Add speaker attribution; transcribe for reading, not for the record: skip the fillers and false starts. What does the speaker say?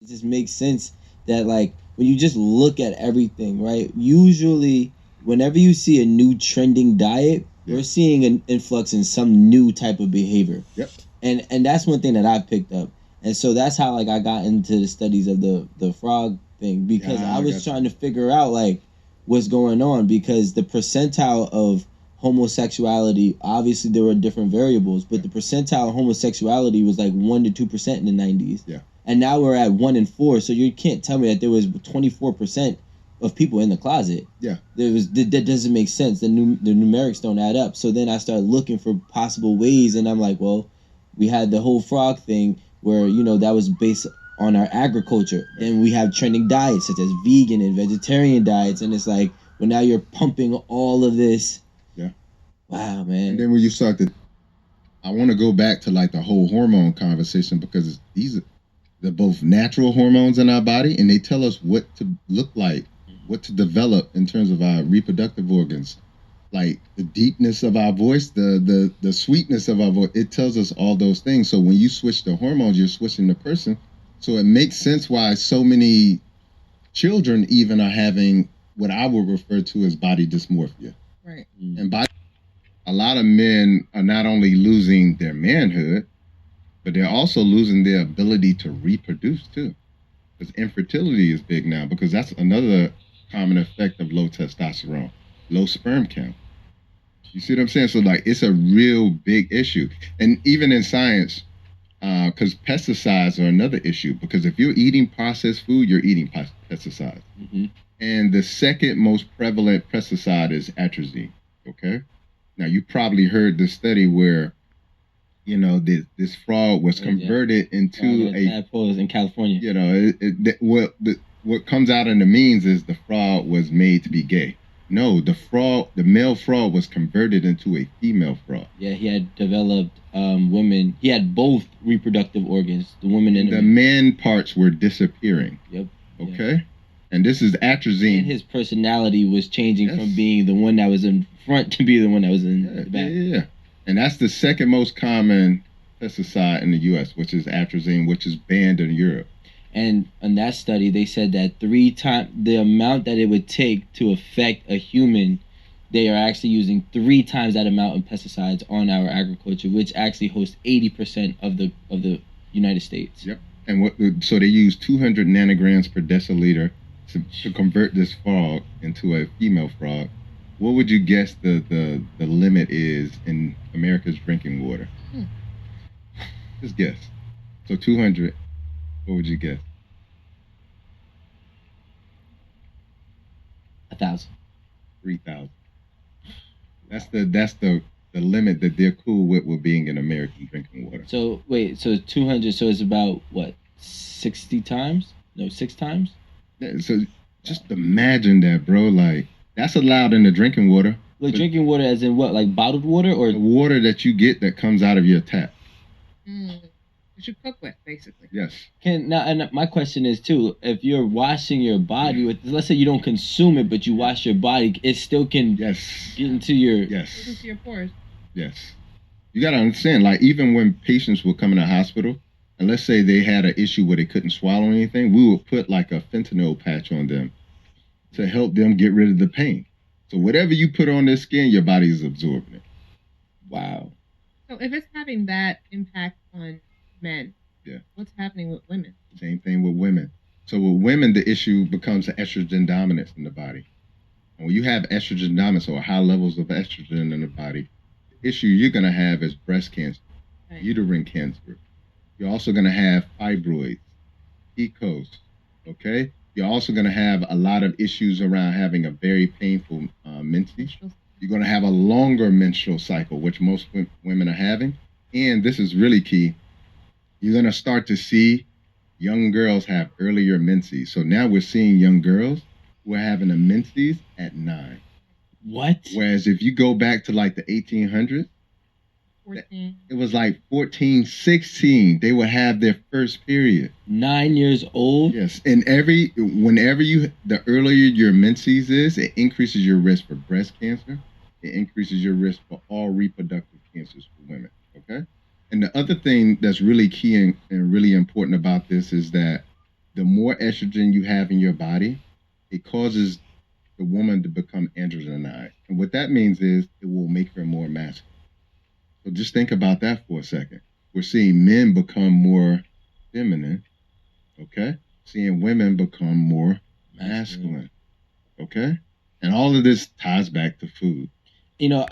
Speaker 1: It just makes sense that like when you just look at everything, right? Usually, whenever you see a new trending diet,
Speaker 2: Yeah.
Speaker 1: we're seeing an influx in some new type of behavior,
Speaker 2: Yep.
Speaker 1: and that's one thing that I've picked up, and so that's how like I got into the studies of the frog thing because
Speaker 2: Yeah,
Speaker 1: I
Speaker 2: I
Speaker 1: was
Speaker 2: got
Speaker 1: trying
Speaker 2: you.
Speaker 1: to figure out like what's going on because the percentile of homosexuality, obviously there were different variables, but
Speaker 2: Yeah.
Speaker 1: the percentile of homosexuality was like 1 to 2% in the 90s,
Speaker 2: Yeah.
Speaker 1: and now we're at 1 in 4. So you can't tell me that there was 24% of people in the closet.
Speaker 2: Yeah.
Speaker 1: That doesn't make sense. The numerics don't add up. So then I started looking for possible ways, and I'm like, well, we had the whole frog thing where that was based on our agriculture.
Speaker 2: Yeah.
Speaker 1: Then we have trending diets such as vegan and vegetarian diets, and it's like, well, now you're pumping all of this.
Speaker 2: Yeah.
Speaker 1: Wow,
Speaker 2: And
Speaker 1: man.
Speaker 2: then when you start to, I want to go back to like the whole hormone conversation because these are they're both natural hormones in our body, and they tell us what to look like, what to develop in terms of our reproductive organs, like the deepness of our voice, the sweetness of our voice. It tells us all those things. So when you switch the hormones, you're switching the person. So it makes sense why so many children even are having what I would refer to as body dysmorphia.
Speaker 3: Right.
Speaker 2: And by a lot of men are not only losing their manhood, but they're also losing their ability to reproduce too. Because infertility is big now, because that's another common effect of low testosterone, low sperm count. You see what I'm saying? So like, it's a real big issue, and even in science, because pesticides are another issue. Because if you're eating processed food, you're eating pesticides, and the second most prevalent pesticide is atrazine. Okay, now you probably heard the study where this frog was converted into a
Speaker 1: tadpoles in California.
Speaker 2: What comes out in the means is the frog was made to be gay. No, the male frog was converted into a female frog.
Speaker 1: Yeah, he had developed women. He had both reproductive organs, the woman and
Speaker 2: The men parts were disappearing.
Speaker 1: Yep.
Speaker 2: Okay. Yeah. And this is atrazine.
Speaker 1: And his personality was changing from being the one that was in front to be the one that was in the back.
Speaker 2: Yeah. And that's the second most common pesticide in the U.S., which is atrazine, which is banned in Europe.
Speaker 1: And in that study, they said that 3 times the amount that it would take to affect a human, they are actually using 3 times that amount of pesticides on our agriculture, which actually hosts 80% of the United States.
Speaker 2: Yep. And so they use 200 nanograms per deciliter to convert this frog into a female frog. What would you guess the limit is in America's drinking water? Just guess. So 200. What would you guess?
Speaker 1: 1,000.
Speaker 2: 3,000. That's the limit that they're cool with being in American drinking water.
Speaker 1: So wait, so 200. So it's about what, 60 times? No, 6 times.
Speaker 2: Yeah, so just imagine that, bro. Like that's allowed in the drinking water.
Speaker 1: Like drinking water, as in what? Like bottled water or
Speaker 2: the water that you get that comes out of your tap.
Speaker 3: You should cook with, basically.
Speaker 2: Yes.
Speaker 1: And my question is too, if you're washing your body with, let's say you don't consume it, but you wash your body, it still can get into your
Speaker 2: Yes.
Speaker 3: Into your pores.
Speaker 2: Yes. You gotta understand, like even when patients would come in the hospital, and let's say they had an issue where they couldn't swallow anything, we would put like a fentanyl patch on them to help them get rid of the pain. So whatever you put on their skin, your body is absorbing it.
Speaker 1: Wow.
Speaker 3: So if it's having that impact on men, what's happening with women?
Speaker 2: Same thing with women. So with women, the issue becomes the estrogen dominance in the body. And when you have estrogen dominance or high levels of estrogen in the body, the issue you're going to have is breast cancer, uterine cancer. You're also going to have fibroids, PCOS, okay? You're also going to have a lot of issues around having a very painful menses. You're going to have a longer menstrual cycle, which most women are having. And this is really key. You're going to start to see young girls have earlier menses. So now we're seeing young girls who are having a menses at 9.
Speaker 1: What?
Speaker 2: Whereas if you go back to like the 1800s,
Speaker 3: 14.
Speaker 2: It was like 14, 16. They would have their first period.
Speaker 1: 9 years old?
Speaker 2: Yes. And the earlier your menses is, it increases your risk for breast cancer. It increases your risk for all reproductive cancers for women. Okay. And the other thing that's really key and really important about this is that the more estrogen you have in your body, it causes the woman to become androgenized. And what that means is it will make her more masculine. So just think about that for a second. We're seeing men become more feminine, okay? Seeing women become more masculine, okay? And all of this ties back to food.
Speaker 1: You know,